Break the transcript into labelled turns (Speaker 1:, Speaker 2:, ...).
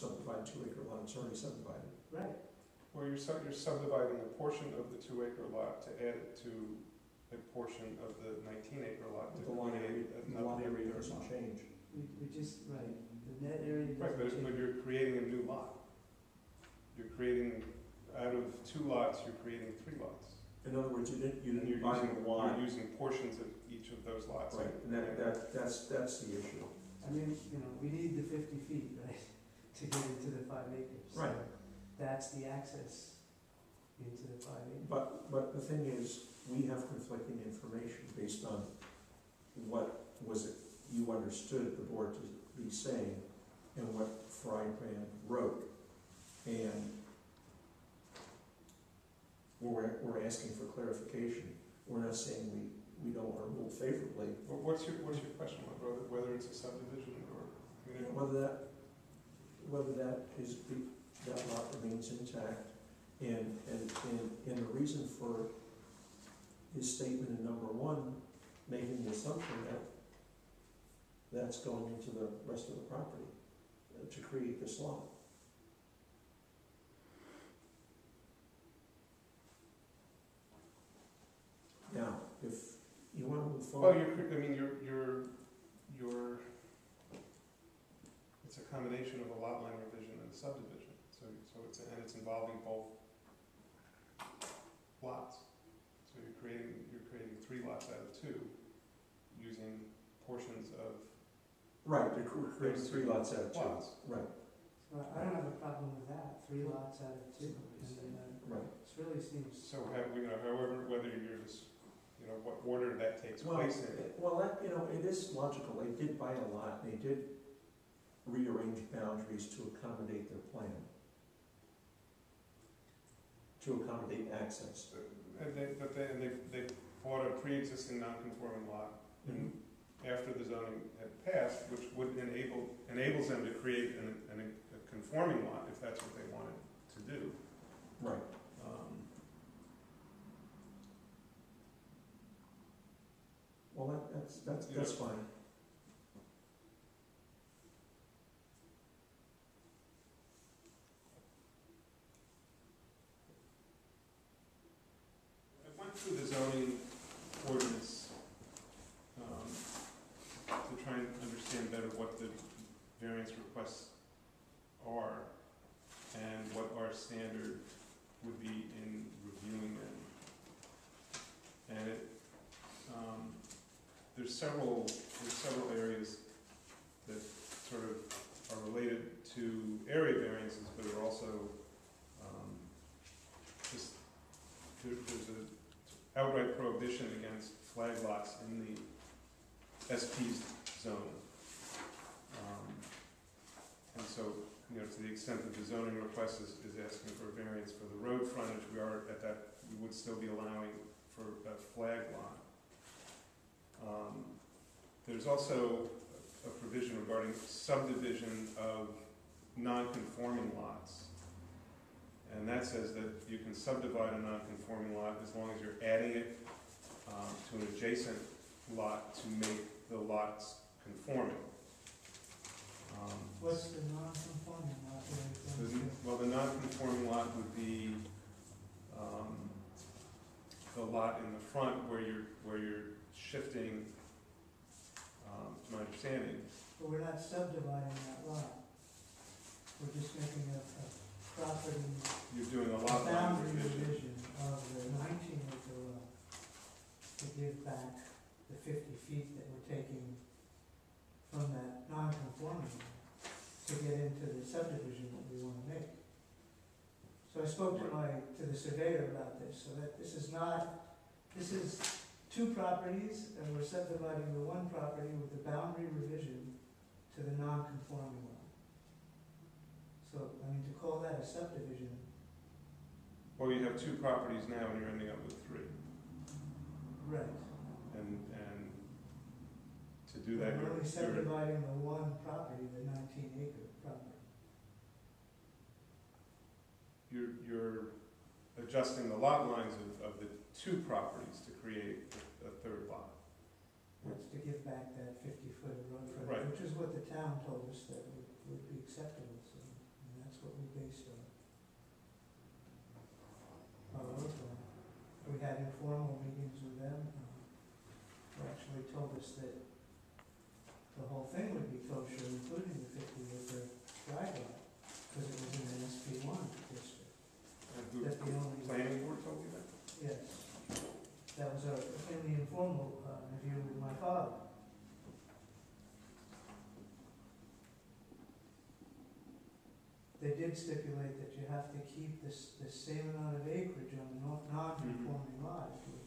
Speaker 1: subdivide 2-acre lot, it's already subdivided.
Speaker 2: Right.
Speaker 3: Well, you're subdividing a portion of the 2-acre lot to add it to a portion of the 19-acre lot to
Speaker 1: The lot area,
Speaker 3: create
Speaker 1: the lot
Speaker 3: another
Speaker 1: area
Speaker 3: third
Speaker 1: doesn't
Speaker 3: lot.
Speaker 1: change.
Speaker 2: We just, right, the net area
Speaker 3: Right,
Speaker 2: doesn't change.
Speaker 3: but you're creating a new lot. You're creating, out of 2 lots, you're creating 3 lots.
Speaker 1: In other words, you
Speaker 3: And
Speaker 1: didn't
Speaker 3: you're
Speaker 1: buy the lot.
Speaker 3: You're using portions of each of those lots.
Speaker 1: Right, and that's the issue.
Speaker 2: I mean, you know, we need the 50 feet, right, to get into the 5 acres. So
Speaker 1: Right.
Speaker 2: that's the access into the 5 acres.
Speaker 1: But the thing is, we have conflicting information based on what was it you understood the board to be saying and what Frybrand wrote. And we're asking for clarification. We're not saying we don't want to rule favorably.
Speaker 3: Well, what's your question, my brother? Whether it's a subdivision or community?
Speaker 1: Whether that lot remains intact, and the reason for his statement in number 1, making the assumption that that's going into the rest of the property to create this lot. Now, if you want to move forward.
Speaker 3: Well, it's a combination of a lot line revision and a subdivision. So it's involving both lots. So you're creating 3 lots out of 2 using portions of.
Speaker 1: Right, they're creating 3 lots out of 2.
Speaker 3: Lots.
Speaker 1: Right.
Speaker 2: So I don't have a problem with that, 3 lots out of 2.
Speaker 1: Right.
Speaker 2: It really seems.
Speaker 3: So however, whether you're just, what order that takes place in.
Speaker 1: It is logical. They did buy a lot. They did rearrange boundaries to accommodate their plan, to accommodate access.
Speaker 3: And they bought a pre-existing non-conforming lot after the zoning had passed, which would enables them to create a conforming lot if that's what they wanted to do.
Speaker 1: Right. Well, that's fine.
Speaker 3: I went through the zoning ordinance to try and understand better what the variance requests are and what our standard would be in reviewing them. And there's several areas that sort of are related to area variances, but are also there's an outright prohibition against flag lots in the SP zone. And so, to the extent that the zoning request is asking for a variance for the road frontage, we would still be allowing for a flag lot. There's also a provision regarding subdivision of non-conforming lots. And that says that you can subdivide a non-conforming lot as long as you're adding it to an adjacent lot to make the lots conforming.
Speaker 2: What's the non-conforming lot?
Speaker 3: Well, the non-conforming lot would be the lot in the front where you're shifting, to my understanding.
Speaker 2: But we're not subdividing that lot. We're just making a property.
Speaker 3: You're doing a lot line
Speaker 2: boundary
Speaker 3: revision.
Speaker 2: revision of the 19-acre lot to give back the 50 feet that we're taking from that non-conforming lot to get into the subdivision that we want to make. So I spoke to the surveyor about this, so that this is 2 properties, and we're subdividing the 1 property with the boundary revision to the non-conforming lot. So, to call that a subdivision.
Speaker 3: Well, you have 2 properties now, and you're ending up with 3.
Speaker 2: Right.
Speaker 3: And to do that,
Speaker 2: We're only subdividing the 1 property, the 19-acre property.
Speaker 3: You're adjusting the lot lines of the 2 properties to create a 3rd lot.
Speaker 2: That's to give back that 50-foot road frontage,
Speaker 3: Right.
Speaker 2: which is what the town told us that would be acceptable. So. what we based our road on. We had informal meetings with them, who actually told us that the whole thing would be kosher, including the 50-acre driveway, because it was in an SP1 district.
Speaker 3: The
Speaker 2: That the only,
Speaker 3: planning board told you that?
Speaker 2: yes, that was in the informal review with my father. They did stipulate that you have to keep the same amount of acreage on the non-conforming lot if you